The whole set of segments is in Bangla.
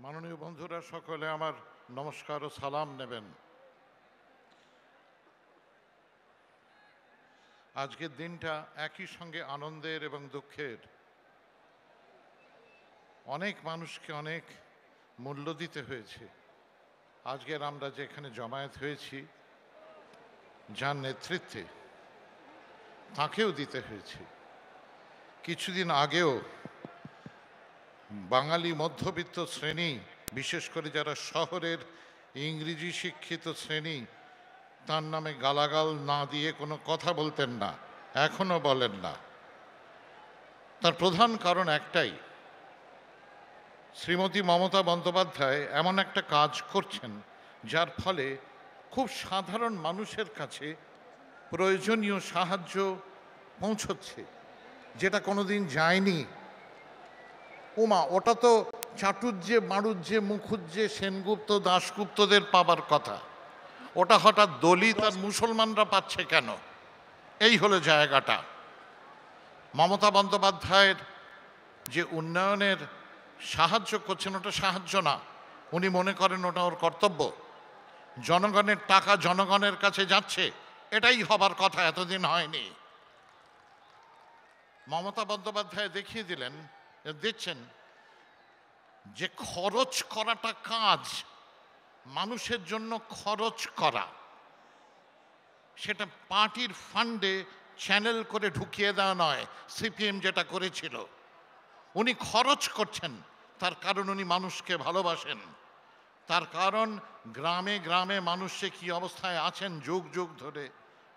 মাননীয় বন্ধুরা, সকলে আমার নমস্কার ও সালাম নেবেন। আজকের দিনটা একই সঙ্গে আনন্দের এবং দুঃখের। অনেক মানুষকে অনেক মূল্য দিতে হয়েছে। আজকের আমরা যেখানে জমায়েত হয়েছি, যার নেতৃত্বে, তাকেও দিতে হয়েছে। কিছুদিন আগেও বাঙালি মধ্যবিত্ত শ্রেণী, বিশেষ করে যারা শহরের ইংরেজি শিক্ষিত শ্রেণী, তার নামে গালাগাল না দিয়ে কোনো কথা বলতেন না, এখনো বলেন না। তার প্রধান কারণ একটাই, শ্রীমতী মমতা বন্দ্যোপাধ্যায় এমন একটা কাজ করছেন যার ফলে খুব সাধারণ মানুষের কাছে প্রয়োজনীয় সাহায্য পৌঁছচ্ছে, যেটা কোনোদিন যায়নি। ওমা, ওটা তো চাটুর্যে মারুজ্যে মুখুজ্জে সেনগুপ্ত দাশগুপ্তদের পাবার কথা, ওটা হঠাৎ দলিত আর মুসলমানরা পাচ্ছে কেন? এই হলো জায়গাটা। মমতা বন্দ্যোপাধ্যায়ের যে উন্নয়নের সাহায্য করছেন, ওটা সাহায্য না, উনি মনে করেন ওটা ওর কর্তব্য। জনগণের টাকা জনগণের কাছে যাচ্ছে, এটাই হবার কথা, এতদিন হয়নি। মমতা বন্দ্যোপাধ্যায় দেখিয়ে দিচ্ছেন যে খরচ করাটা কাজ, মানুষের জন্য খরচ করা, সেটা পার্টির ফান্ডে চ্যানেল করে ঢুকিয়ে দেওয়া নয়, সিপিএম যেটা করেছিল। উনি খরচ করছেন, তার কারণ উনি মানুষকে ভালোবাসেন, তার কারণ গ্রামে গ্রামে মানুষে কি অবস্থায় আছেন যুগ যুগ ধরে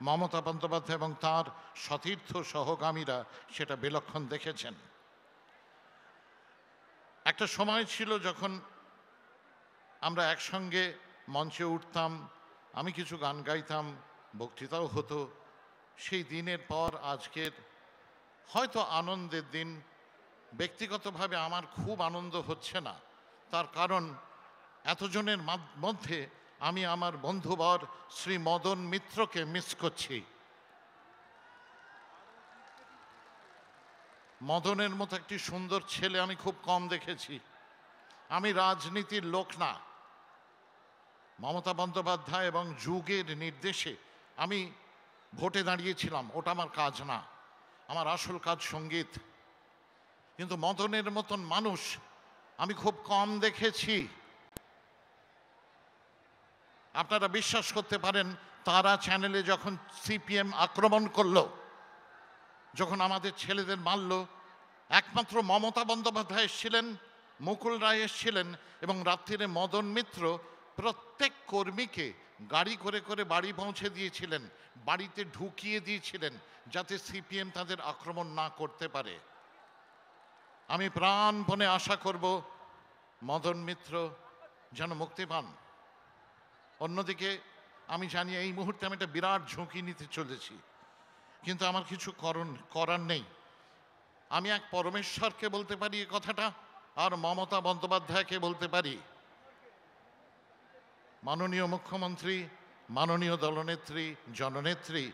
মমতা বন্দ্যোপাধ্যায় এবং তার সতীর্থ সহগামীরা সেটা বিলক্ষণ দেখেছেন। একটা সময় ছিল যখন আমরা একসঙ্গে মঞ্চে উঠতাম, আমি কিছু গান গাইতাম, বক্তৃতাও হতো। সেই দিনের পর আজকের হয়তো আনন্দের দিন, ব্যক্তিগতভাবে আমার খুব আনন্দ হচ্ছে না। তার কারণ এতজনের মধ্যে আমি আমার বন্ধুবর শ্রী মদন মিত্রকে মিস করছি। মদনের মতো একটি সুন্দর ছেলে আমি খুব কম দেখেছি। আমি রাজনীতির লোক না, মমতা বন্দ্যোপাধ্যায় এবং যুগের নির্দেশে আমি ভোটে দাঁড়িয়েছিলাম, ওটা আমার কাজ না, আমার আসল কাজ সঙ্গীত। কিন্তু মদনের মতন মানুষ আমি খুব কম দেখেছি। আপনারা বিশ্বাস করতে পারেন, তারা চ্যানেলে যখন সিপিএম আক্রমণ করলো, যখন আমাদের ছেলেদের মারল, একমাত্র মমতা বন্দ্যোপাধ্যায় এসেছিলেন, মুকুল রায় এসেছিলেন, এবং রাত্রিরে মদন মিত্র প্রত্যেক কর্মীকে গাড়ি করে করে বাড়ি পৌঁছে দিয়েছিলেন, বাড়িতে ঢুকিয়ে দিয়েছিলেন, যাতে সিপিএম তাদের আক্রমণ না করতে পারে। আমি প্রাণপণে আশা করব মদন মিত্র যেন মুক্তি পান। অন্যদিকে আমি জানি এই মুহূর্তে আমি একটা বিরাট ঝুঁকি নিতে চলেছি, কিন্তু আমার কিছু করার নেই। আমি এক পরমেশ্বরকে বলতে পারি এই কথাটা, আর মমতা বন্দ্যোপাধ্যায়কে বলতে পারি, মাননীয় মুখ্যমন্ত্রী, মাননীয় দলনেত্রী, জননেত্রী,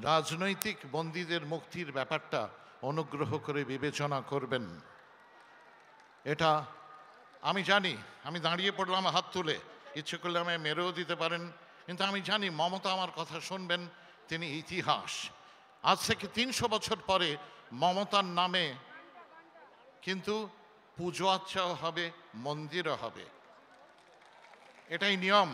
রাজনৈতিক বন্দীদের মুক্তির ব্যাপারটা অনুগ্রহ করে বিবেচনা করবেন। এটা আমি জানি, আমি দাঁড়িয়ে পড়লাম হাত তুলে, ইচ্ছে করলে আমায় মেরেও দিতে পারেন, কিন্তু আমি জানি মমতা আমার কথা শুনবেন। তিনি ইতিহাস, আজ থেকে ৩০০ বছর পরে মমতার নামে কিন্তু পুজো আর্চাও হবে, মন্দিরও হবে, এটাই নিয়ম।